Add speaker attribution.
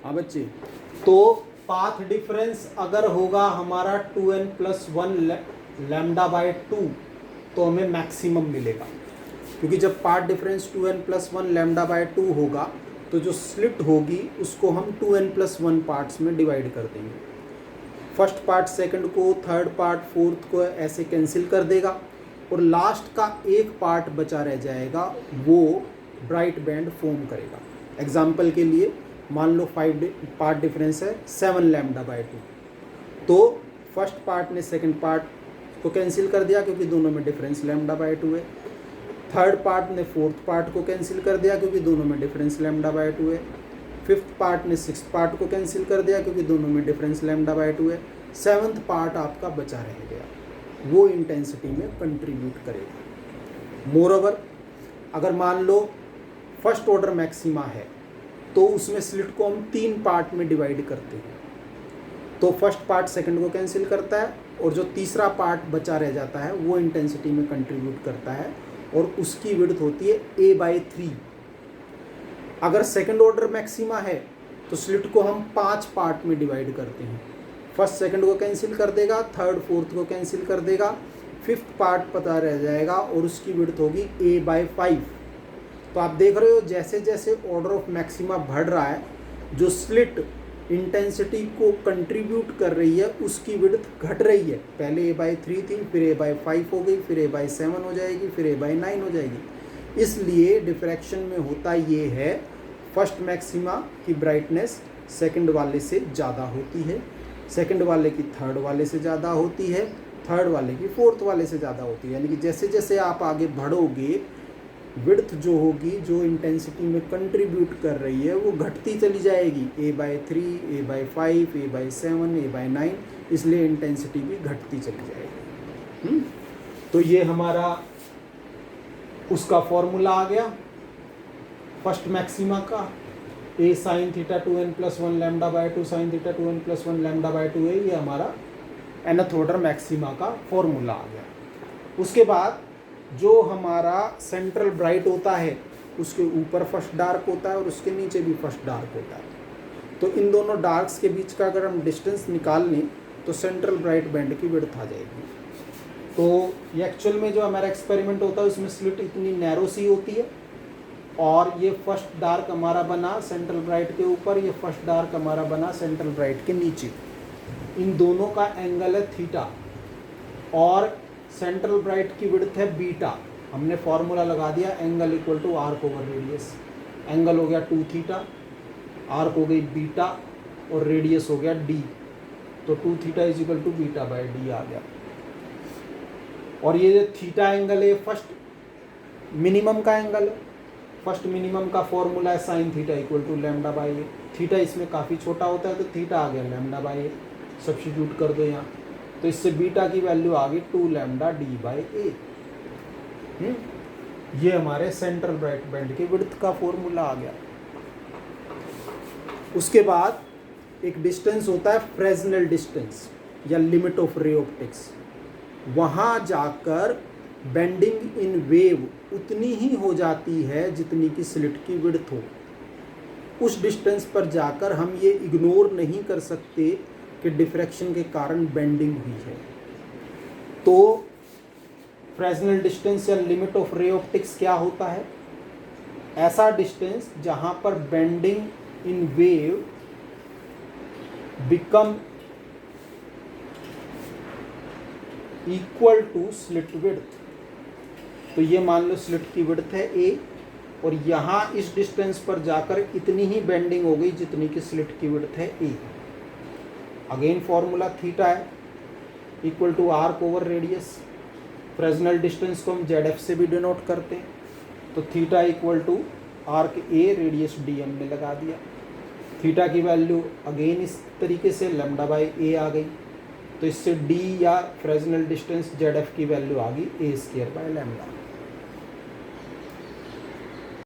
Speaker 1: हाँ बच्चे, तो पाथ डिफरेंस अगर होगा हमारा 2n+1 लैम्डा बाय 2 तो हमें मैक्सिमम मिलेगा, क्योंकि जब path difference 2n+1 lambda by 2 होगा तो जो स्लिट होगी उसको हम 2n+1 पार्ट्स में डिवाइड कर देंगे। फर्स्ट पार्ट सेकंड को, थर्ड पार्ट फोर्थ को ऐसे कैंसिल कर देगा और लास्ट का एक पार्ट बचा रह जाएगा, वो ब्राइट बैंड फॉर्म करेगा। एग्जाम्पल के लिए मान लो 5 पार्ट डिफरेंस है 7 लैम्डा बाय 2, तो फर्स्ट पार्ट ने सेकंड पार्ट को कैंसिल कर दिया क्योंकि दोनों में डिफरेंस लैम्डा बाय 2 है। थर्ड पार्ट ने फोर्थ पार्ट को कैंसिल कर दिया क्योंकि दोनों में डिफरेंस लैम्डा बाय 2 है। फिफ्थ पार्ट ने सिक्स्थ पार्ट को कैंसिल कर दिया क्योंकि दोनों में डिफरेंस लैम्डा बाय 2 है। सेवन्थ पार्ट आपका बचा रह गया, वो इंटेंसिटी में कंट्रीब्यूट करेगा। मोरओवर अगर मान लो फर्स्ट ऑर्डर मैक्सिमा है तो उसमें स्लिट को हम 3 पार्ट में डिवाइड करते हैं, तो फर्स्ट पार्ट सेकंड को कैंसिल करता है और जो तीसरा पार्ट बचा रह जाता है वो इंटेंसिटी में कंट्रीब्यूट करता है और उसकी विड्थ होती है a/3। अगर सेकंड ऑर्डर मैक्सिमा है तो स्लिट को हम 5 पार्ट में डिवाइड करते हैं, फर्स्ट सेकंड को कैंसिल कर देगा, थर्ड फोर्थ को कैंसिल कर देगा, फिफ्थ पार्ट पता रह जाएगा और उसकी विड्थ होगी a/5। तो आप देख रहे हो जैसे जैसे ऑर्डर ऑफ मैक्सिमा बढ़ रहा है, जो स्लिट इंटेंसिटी को कंट्रीब्यूट कर रही है उसकी विड्थ घट रही है। पहले a/3 थी, फिर a/5 हो गई, फिर a/7 हो जाएगी, फिर a/9 हो जाएगी। इसलिए डिफ्रैक्शन में होता ये है, फर्स्ट मैक्सिमा की ब्राइटनेस सेकंड वाले से ज़्यादा होती है, सेकंड वाले की थर्ड वाले से ज़्यादा होती है, थर्ड वाले की फोर्थ वाले से ज़्यादा होती है। यानी कि जैसे जैसे आप आगे बढ़ोगे विड्थ जो होगी, जो इंटेंसिटी में कंट्रीब्यूट कर रही है, वो घटती चली जाएगी, a/3, a/5, a/7, a/9, इसलिए इंटेंसिटी भी घटती चली जाएगी। तो ये हमारा उसका फॉर्मूला आ गया फर्स्ट मैक्सिमा का, a sin theta 2n+1 lambda by 2 sin theta 2n+1 lambda by 2 है, ये हमारा nth ऑर्डर मैक्सिमा का फॉर्मूला आ गया। उसके बाद जो हमारा सेंट्रल ब्राइट होता है उसके ऊपर फर्स्ट डार्क होता है और उसके नीचे भी फर्स्ट डार्क होता है, तो इन दोनों डार्क्स के बीच का अगर हम डिस्टेंस निकाल लें तो सेंट्रल ब्राइट बैंड की विड्थ आ जाएगी। तो ये एक्चुअल में जो हमारा एक्सपेरिमेंट होता है उसमें स्लिट इतनी नैरो सी होती है और ये फर्स्ट डार्क हमारा बना सेंट्रल ब्राइट के ऊपर, ये फर्स्ट डार्क हमारा बना सेंट्रल ब्राइट के नीचे। इन दोनों का एंगल है थीटा और सेंट्रल ब्राइट की विड्थ है बीटा। हमने फॉर्मूला लगा दिया, angle equal to arc over radius. Angle हो गया 2 थीटा, आर्क हो गई बीटा और रेडियस हो गया d, तो 2 theta is equal to beta by d आ गया। और ये जो थीटा एंगल है फर्स्ट मिनिमम का एंगल है, फर्स्ट मिनिमम का फॉर्मूला है sine theta equal to lambda by a. Theta इसमें काफ़ी छोटा होता है तो थीटा आ गया लैम्डा बाय ए, सब्स्टिट्यूट कर दो यहाँ, तो इससे बीटा की वैल्यू आ गई 2 लैम्डा d बाई ए। ये हमारे सेंट्रल ब्राइट बैंड के विड्थ का फॉर्मूला आ गया। उसके बाद एक डिस्टेंस होता है फ्रेस्नेल डिस्टेंस या लिमिट ऑफ रे ऑप्टिक्स। वहाँ जाकर बेंडिंग इन वेव उतनी ही हो जाती है जितनी की स्लिट की विड्थ हो। उस डिस्टेंस पर जाकर हम ये इग्नोर नहीं कर सकते कि डिफ्रैक्शन के कारण बेंडिंग हुई है। तो फ्रेस्नेल डिस्टेंस या लिमिट ऑफ रे ऑप्टिक्स क्या होता है? ऐसा डिस्टेंस जहां पर bending in wave become equal to slit width. तो ये मान लो स्लिट की विड्थ है a और यहाँ इस डिस्टेंस पर जाकर इतनी ही बेंडिंग हो गई जितनी की स्लिट की विड्थ है a। अगेन फॉर्मूला थीटा है equal to arc over radius. Fresnel distance को हम ZF से भी डिनोट करते हैं, तो theta equal to arc a radius d हमने लगा दिया। थीटा की वैल्यू अगेन इस तरीके से लैम्डा बाई a आ गई, तो इससे d या फ्रेस्नेल डिस्टेंस ZF की वैल्यू आ गई a² बाय लैम्डा।